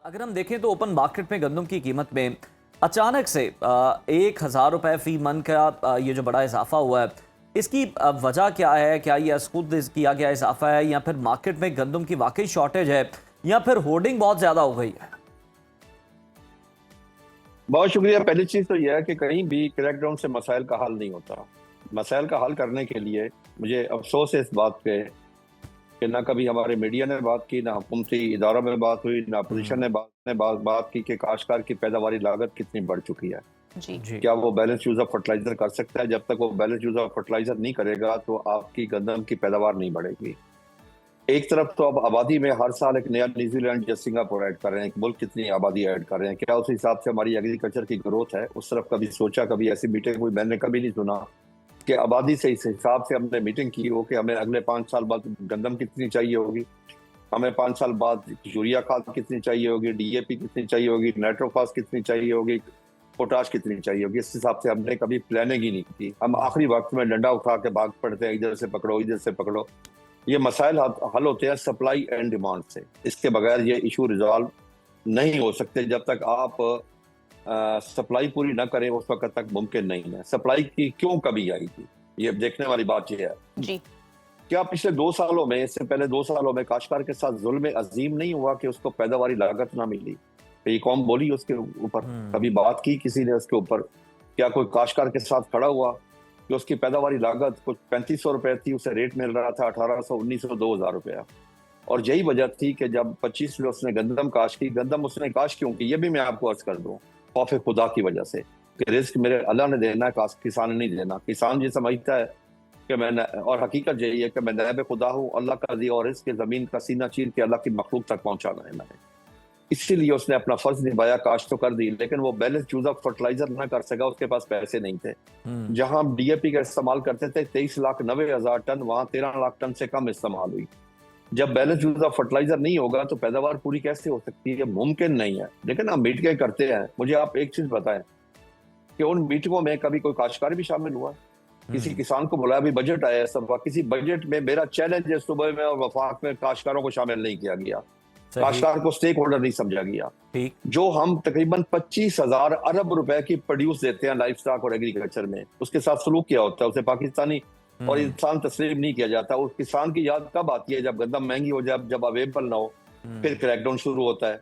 अगर हम देखें तो ओपन मार्केट में गंदम की कीमत में अचानक से 1,000 रुपए फी मन का ये जो बड़ा इजाफा हुआ है, इसकी वजह क्या है? क्या ये खुद किया गया इजाफा है या फिर मार्केट में गंदम की वाकई शॉर्टेज है या फिर होर्डिंग बहुत ज्यादा हो गई है? बहुत शुक्रिया। पहली चीज तो यह है कि कहीं भी क्रैकडाउन से मसाइल का हल नहीं होता। मसाइल का हल करने के लिए मुझे अफसोस है इस बात पे कि ना कभी हमारे मीडिया ने बात की, ना हुकूमती इदारों में बात हुई, ना अपोजिशन ने बात की कि काश्तकार की पैदावारी लागत कितनी बढ़ चुकी है। जी। क्या वो बैलेंस यूज ऑफ फर्टिलाइजर कर सकता है? जब तक वो बैलेंस यूज ऑफ फर्टिलाइजर नहीं करेगा तो आपकी गंदम की पैदावार नहीं बढ़ेगी। एक तरफ तो अब आबादी में हर साल एक नया न्यूजीलैंड या सिंगापुर ऐड कर रहे हैं, एक मुल्क कितनी आबादी ऐड कर रहे हैं, क्या उस हिसाब से हमारी एग्रीकल्चर की ग्रोथ है? उस तरफ कभी सोचा? कभी ऐसी मीटिंग हुई? मैंने कभी नहीं सुना कि आबादी से इस हिसाब से हमने मीटिंग की हो कि हमें अगले 5 साल बाद गंदम कितनी चाहिए होगी, हमें 5 साल बाद यूरिया खाद कितनी चाहिए होगी, डीएपी कितनी चाहिए होगी, नाइट्रोफास कितनी चाहिए होगी, पोटाश कितनी चाहिए होगी। इस हिसाब से हमने कभी प्लानिंग ही नहीं की। हम आखिरी वक्त में डंडा उठा के भाग पड़ते हैं, इधर से पकड़ो इधर से पकड़ो। ये मसाइल हल होते हैं सप्लाई एंड डिमांड से। इसके बगैर ये इशू रिजॉल्व नहीं हो सकते। जब तक आप सप्लाई पूरी ना करें उस वक्त तक मुमकिन नहीं है। सप्लाई की क्यों कमी आई थी, ये देखने वाली बात ये है जी। क्या पिछले 2 सालों में, इससे पहले 2 सालों में काश्तकार के साथ जुल्म अजीम नहीं हुआ कि उसको पैदावारी लागत ना मिली? ये कौम बोली उसके ऊपर? कभी बात की किसी ने उसके ऊपर? क्या कोई काश्तकार के साथ खड़ा हुआ कि उसकी पैदावारी लागत कुछ 3500 रुपए थी, उसे रेट मिल रहा था 1800, 1900, 2000 रुपया। और यही वजह थी कि जब 25 में उसने गंदम काश की, गंदम उसने काश क्यों की ये भी मैं आपको अर्ज कर दूं, खौफ खुदा की वजह से कि रिस्क मेरे अल्लाह ने देना है, किसान ने नहीं देना। किसान ये समझता है कि मैं, और हकीकत यही है कि मैं नायब खुदा हूँ, अल्लाह का दिया और इसके जमीन का सीना चीर के अल्लाह की मखलूक तक पहुंचाना है मैंने। इसीलिए उसने अपना फर्ज निभाया, काश तो कर दी, लेकिन वो बैलेंस यूज ऑफ फर्टिलाइजर ना कर सका, उसके पास पैसे नहीं थे। जहां हम डीएपी का इस्तेमाल करते थे 23,90,000 टन, वहां 13 लाख टन से कम इस्तेमाल हुई। जब बैलेंस यूज ऑफ फर्टिलाइजर नहीं होगा तो पैदावार पूरी कैसे हो सकती है? मुमकिन नहीं है। लेकिन हम मीटिंगें करते हैं। मुझे आप एक चीज बताएं कि उन मीटिंगों में कभी कोई काश्तकार भी शामिल हुआ? किसी किसान को बुलाया? भी बजट आया सब, किसी बजट में मेरा चैलेंज है सुबह में और वफाक में काश्तकारों को शामिल नहीं किया गया, काश्तकार को स्टेक होल्डर नहीं समझा गया। जो हम तकरीबन 25,000 अरब रुपए की प्रोड्यूस देते हैं लाइफ स्टॉक और एग्रीकल्चर में, उसके साथ सलूक क्या होता है? उसे पाकिस्तानी और इंसान तस्लीम नहीं किया जाता। उस किसान की याद कब आती है? जब गंदम महंगी हो जाए, जब अवेलेबल ना हो, फिर क्रैकडाउन शुरू होता है।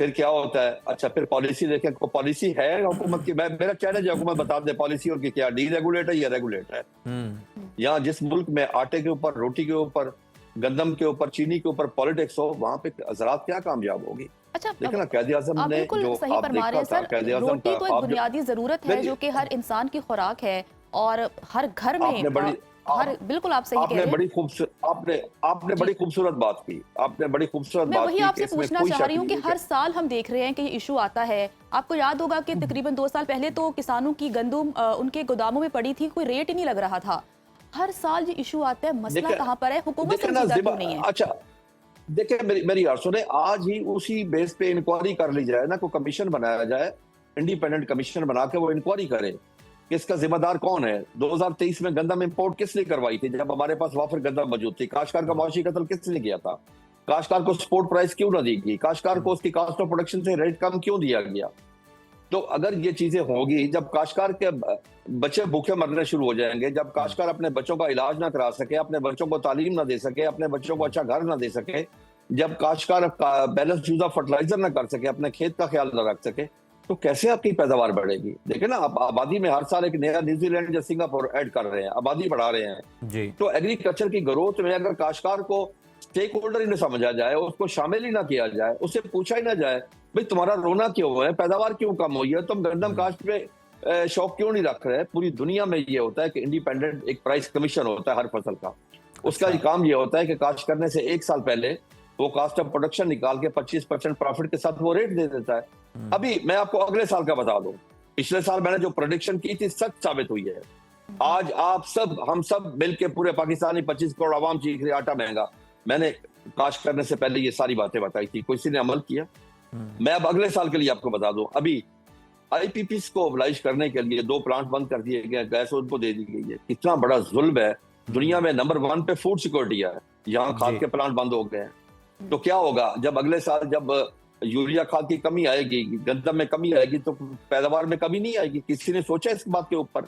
फिर क्या होता है? अच्छा, फिर पॉलिसी देखें, पॉलिसी है हुकूमत की। मेरा चैलेंज है, हुकूमत बता दे पॉलिसी और की क्या, डीरेगुलेट है या रेगुलेट है? यहाँ जिस मुल्क में आटे के ऊपर, रोटी के ऊपर, गंदम के ऊपर, चीनी के ऊपर पॉलिटिक्स हो, वहाँ पे हज़रात क्या कामयाब होगी? अच्छा, देखना कायदे आज़म ने जो सही आप फरमा रहे हैं देखा था, कायदे आज़म रोटी का तो एक बुनियादी जरूरत है जो कि हर इंसान की खुराक है और हर घर में बिल्कुल आप सही कह रहे हैं। आपने बड़ी खूबसूरत बात की। आपने बड़ी खूबसूरत मैं बात वही की। आपसे पूछना चाह रही हूँ कि हर साल हम देख रहे हैं कि ये इशू आता है। आपको याद होगा कि तकरीबन 2 साल पहले तो किसानों की गंदम उनके गोदामों में पड़ी थी, कोई रेट ही नहीं लग रहा था। हर साल ये इशू आता है, मसला कहाँ पर है? हुकूमत संजीदा क्यों नहीं है? अच्छा देखिए, मेरी यार सुने, आज ही उसी बेस पे इंक्वायरी कर ली जाए ना, कोई कमीशन बनाया जाए, इंडिपेंडेंट कमीशन बना के वो इंक्वायरी करे कि इसका जिम्मेदार कौन है। 2023 में गंदम इंपोर्ट किसने करवाई थी जब हमारे पास वाफिर गंदम मौजूद थी? काश्तकार का मौशी कत्ल किसने किया था? काश्तकार को सपोर्ट प्राइस क्यों ना दी गई? काश्तकार को उसकी कॉस्ट ऑफ प्रोडक्शन से रेट कम क्यों दिया गया? तो अगर ये चीजें होगी, जब काश्तकार के बच्चे भूखे मरने शुरू हो जाएंगे, जब काश्तकार अपने बच्चों का इलाज ना करा सके, अपने बच्चों को तालीम ना दे सके, अपने बच्चों को अच्छा घर ना दे सके, जब काश्तकार बैलेंस यूज ऑफ फर्टिलाइजर ना कर सके, अपने खेत का ख्याल ना रख सके, तो कैसे आपकी पैदावार बढ़ेगी? देखिए ना, आप आबादी में हर साल एक नया न्यूजीलैंड या सिंगापुर ऐड कर रहे हैं, आबादी बढ़ा रहे हैं जी। तो एग्रीकल्चर की ग्रोथ में अगर काश्तकार को स्टेक होल्डर ही न समझा जाए, उसको शामिल ही ना किया जाए, उससे पूछा ही ना जाए भाई तुम्हारा रोना क्यों है, पैदावार क्यों कम हुई है, तुम गंदम काश्त पे शौक क्यों नहीं रख रहे? पूरी दुनिया में ये होता है कि इंडिपेंडेंट एक प्राइस कमीशन होता है हर फसल का। उसका काम ये होता है कि काश्त करने से 1 साल पहले वो कॉस्ट ऑफ प्रोडक्शन निकाल के 25% प्रॉफिट के साथ वो रेट दे देता है। अभी मैं आपको अगले साल का बता दूं, पिछले साल मैंने जो प्रेडिक्शन की थी सच साबित हुई है। आज आप सब, हम सब मिलके पूरे पाकिस्तानी 25 करोड़ आवाम चीख रही आटा महंगा। मैंने काश्त करने से पहले ये सारी बातें बताई थी, किसी ने अमल किया? मैं अब अगले साल के लिए आपको बता दूं, अभी आईपीपीस को ऑब्लाइज करने के लिए 2 प्लांट बंद कर दिए गए, गैस उनको दे दी गई है। कितना बड़ा जुल्म है। दुनिया में नंबर 1 पे फूड सिक्योरिटी है, यहाँ खाद के प्लांट बंद हो गए हैं। तो क्या होगा जब अगले साल, जब यूरिया खाद की कमी आएगी, गंदम में कमी आएगी, तो पैदावार में कमी नहीं आएगी। किसी ने सोचा इस बात के ऊपर?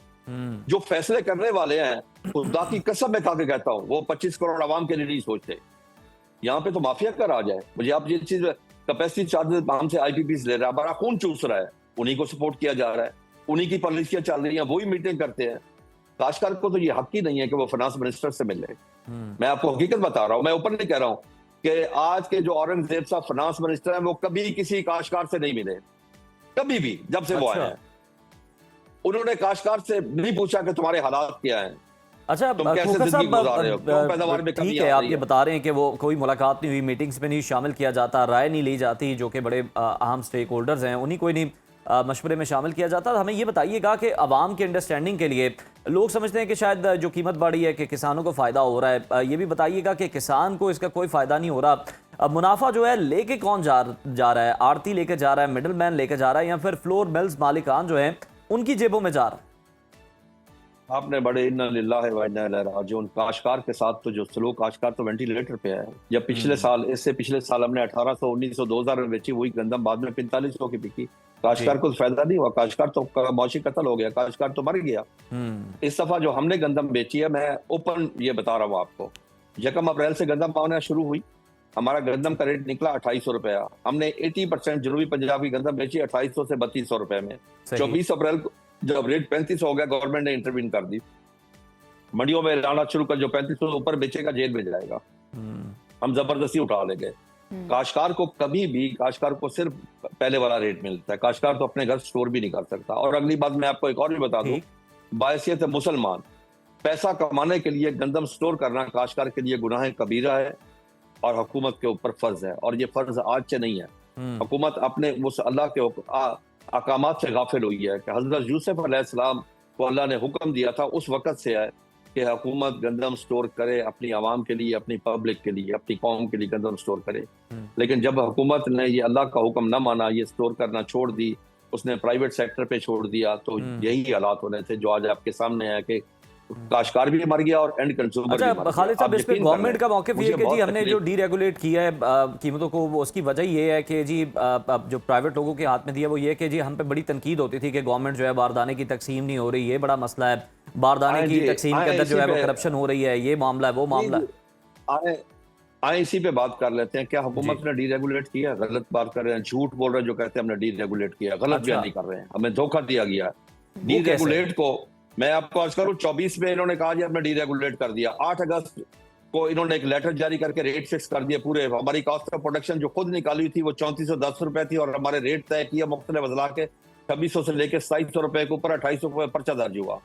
जो फैसले करने वाले हैं, खुदा की कसम मैं खा के कहता हूँ, वो 25 करोड़ आवाम के लिए नहीं सोचते। यहाँ पे तो माफिया का राज है। मुझे आप ये चीज, कैपेसिटी चार्जेस हमसे आईपीपीस ले रहा है, बड़ा खून चूस रहा है, उन्हीं को सपोर्ट किया जा रहा है, उन्हीं की पॉलिसियां चल रही हैं, वही मीटिंग करते हैं। काश्तकार को तो ये हक ही नहीं है कि वो फाइनेंस मिनिस्टर से मिले। मैं आपको हकीकत बता रहा हूँ, मैं ऊपर नहीं कह रहा हूँ कि आज के जो औरंगजेब साहब फाइनेंस मिनिस्टर हैं, वो कभी किसी काश्तकार से नहीं मिले, कभी भी, जब से वो आए हैं। उन्होंने काश्तकार से नहीं पूछा कि तुम्हारे हालात क्या हैं, अच्छा तुम कैसे जिंदगी गुजार रहे हो, क्यों पैदावार में कमी ठीक है, आप ये बता रहे हैं कि वो कोई मुलाकात नहीं हुई, मीटिंग्स में नहीं शामिल किया जाता, राय नहीं ली जाती, जो कि बड़े अहम स्टेक होल्डर्स हैं उन्हीं को नहीं मशवरे में शामिल किया जाता। हमें ये बताइएगा कि आवाम के अंडरस्टैंडिंग के लिए लोग समझते हैं कि शायद जो कीमत बढ़ी है कि किसानों को फ़ायदा हो रहा है, ये भी बताइएगा कि किसान को इसका कोई फ़ायदा नहीं हो रहा। मुनाफा जो है लेके कौन जा रहा है? आड़ती लेके जा रहा है, मिडल मैन लेके जा रहा है, या फिर फ्लोर मिल्स मालिकान जो हैं उनकी जेबों में जा रहा है? आपने बड़े इन्ना लिल्लाह व इन्ना इलैहि राजिऊन, काश्तकार के साथ तो जो सलूक, काश्तकार तो वेंटिलेटर पे है। जब पिछले साल, इससे पिछले साल हमने 1800, 1900, 2000 में बेची, वही गंदम बाद में 4500 की बिकी। काश्तकार को तो फायदा नहीं हुआ, काश्तकार तो मौशी कत्ल हो गया, काश्तकार तो मर गया। इस दफा जो हमने गंदम बेची है, मैं ओपन ये बता रहा हूँ आपको, 1 अप्रैल से गंदम आना शुरू हुई, हमारा गंदम का रेट निकला 2800 रुपया। हमने 80% जनूबी पंजाब की गंदम बेची 2800 से 3200 रुपए में। 24 अप्रैल को जब रेट 3500 हो गया, गवर्नमेंट ने इंटरवीन कर दी, मंडियों में लाना शुरू कर, जो 3500 ऊपर बेचेगा जेल में जाएगा। हम जबरदस्ती उठा ले गए। काश्तकार को कभी भी, काश्तकार को सिर्फ पहले वाला रेट मिलता है, काश्तकार तो अपने घर स्टोर भी नहीं कर सकता। और अगली बात मैं आपको एक और भी बता दूं, बायसियत मुसलमान, पैसा कमाने के लिए गंदम स्टोर करना काश्तकार के लिए गुनाह कबीरा है और हुकूमत के ऊपर फर्ज है। और ये फर्ज आज से नहीं है, हुकूमत अपने उस अल्लाह के अहकामात से गाफिल हुई है कि हजरत यूसुफ अलैहिस्सलाम को अल्लाह ने हुक्म दिया था, उस वक्त से है कि हुकूमत गंदम स्टोर करे अपनी आवाम के लिए, अपनी पब्लिक के लिए, अपनी कौम के लिए गंदम स्टोर करे। लेकिन जब हुकूमत ने ये अल्लाह का हुक्म न माना, ये स्टोर करना छोड़ दी, उसने प्राइवेट सेक्टर पे छोड़ दिया, तो यही हालात होने थे जो आज आपके सामने है कि काश्तकार भी मर गया और एंड कंज्यूमर भी मर गया। खालिद साहब, इस पे गवर्नमेंट का मौक़िफ़ ये है कि जी हमने जो डीरेगुलेट किया है कीमतों को, वो उसकी वजह ये है कि जी जो प्राइवेट लोगों के हाथ में दिया वो ये है कि जी हम पे बड़ी तनकीद होती थी कि गवर्नमेंट जो है बारदाने की तकसीम नहीं हो रही, ये बड़ा मसला है, बारदाने की तकसीम के अंदर जो है वो करप्शन हो रही है, ये मामला है, वो मामला है। आए इसी पे बात कर लेते हैं। क्या हुकूमत ने डीरेगुलेट किया? गलत बात कर रहे हैं, झूठ बोल रहे हैं जो कहते हैं हमने डीरेगुलेट किया, गलत बयान नहीं कर रहे हैं, हमें धोखा दिया गया। डीरेगुलेट को मैं आपको आज करूं, 24 में इन्होंने कहा जी हमने डीरेगुलेट कर दिया, 8 अगस्त को इन्होंने एक लेटर जारी करके रेट फिक्स कर दिया पूरे। हमारी कॉस्ट ऑफ प्रोडक्शन जो खुद निकाली थी वो 3410 रुपए थी, और हमारे रेट तय किया मुख्तलिफ अजला के 2600 से लेकर 2700 रुपए के ऊपर 2800 रुपए पर्चा दर्ज हुआ।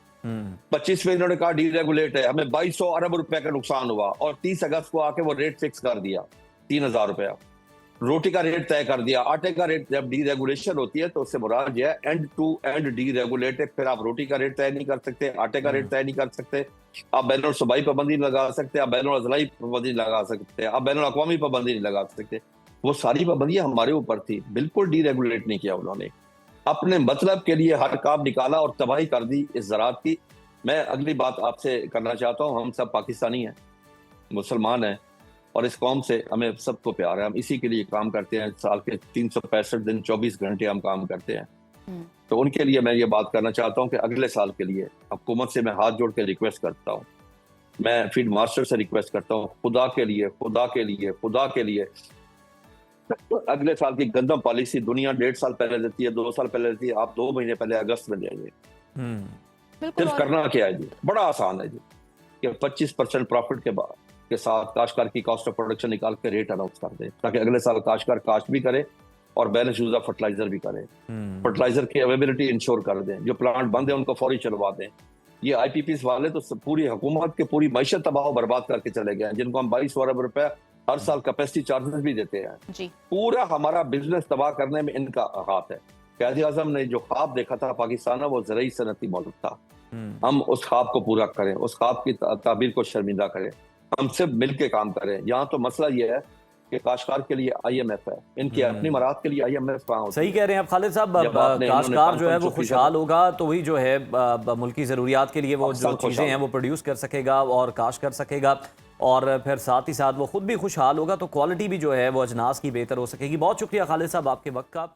25 में इन्होंने कहा डीरेगुलेट है, हमें 2200 अरब रुपए का नुकसान हुआ, और 30 अगस्त को आके वो रेट फिक्स कर दिया 3000 रुपया। रोटी का रेट तय कर दिया, आटे का रेट। जब डीरेगुलेशन होती है तो उससे मुराद है एंड टू एंड डीरेगुलेटेड। फिर आप रोटी का रेट तय नहीं कर सकते, आटे का रेट तय नहीं कर सकते, आप बैनुल सूबाई पाबंदी लगा सकते, आप बैनुल अज़लाई पाबंदी लगा सकते, आप बैनुल अक़वामी पाबंदी नहीं लगा सकते। वो सारी पाबंदियां हमारे ऊपर थी, बिल्कुल डीरेगुलेट नहीं किया उन्होंने, अपने मतलब के लिए हर काम निकाला और तबाही कर दी इस ज़राअत की। मैं अगली बात आपसे करना चाहता हूँ, हम सब पाकिस्तानी हैं, मुसलमान हैं, और इस कौम से हमें सबको प्यार है, हम इसी के लिए काम करते हैं। साल के 365 दिन 24 घंटे हम काम करते हैं। तो उनके लिए मैं ये बात करना चाहता हूँ कि अगले साल के लिए हुकूमत से मैं हाथ जोड़ के रिक्वेस्ट करता हूँ, मैं फील्ड मास्टर से रिक्वेस्ट करता हूँ, खुदा के लिए, खुदा के लिए, खुदा के लिए, अगले साल की गंदम पॉलिसी दुनिया 1.5 साल पहले देती है, 2 साल पहले देती है, आप 2 महीने पहले अगस्त में देंगे। सिर्फ करना क्या है जी, बड़ा आसान है जी, कि 25% प्रॉफिट के साथ काश्तकार की कॉस्ट ऑफ प्रोडक्शन निकाल के रेट अनाउंस कर दे, ताकि अगले साल काश्तकार काश्त भी करे और बैलेंस यूज ऑफ फर्टिलाइजर भी करे, फर्टिलाइजर की अवेलेबिलिटी इंश्योर कर दें, जो प्लांट बंद है उनको फौरी चलवा दें। ये आईपीपीस वाले तो पूरी हुकूमत के पूरी मैशत तबाह बर्बाद करके चले गए हैं, जिनको हम 22 अरब रुपए हर साल कैपेसिटी चार्जेस भी देते हैं जी। पूरा हमारा बिजनेस तबाह करने में इनका हाथ है। कायदे आज़म ने जो ख्वाब देखा था पाकिस्तान में, वो ज़राई सनती मुल्क था, हम उस ख्वाब को पूरा करें, उस ख्वाब की ताबीर को शर्मिंदा करें, हम सब मिलके काम करें। यहाँ तो मसला ये है कि काश्तकार के लिए IMF है, इनकी अपनी मराहत के लिए IMF कहाँ होती है? सही कह रहे हैं आप खालिद साहब, काश्तकार जो है वो खुशहाल होगा तो वही जो है मुल्क की ज़रूरियात के लिए वो जो चीज़ें हैं वो प्रोड्यूस कर सकेगा और काश्त कर सकेगा। और फिर साथ ही साथ वो खुद भी खुशहाल होगा तो क्वालिटी भी जो है वो अजनास की बेहतर हो सकेगी। बहुत शुक्रिया खालिद साहब आपके वक्त का।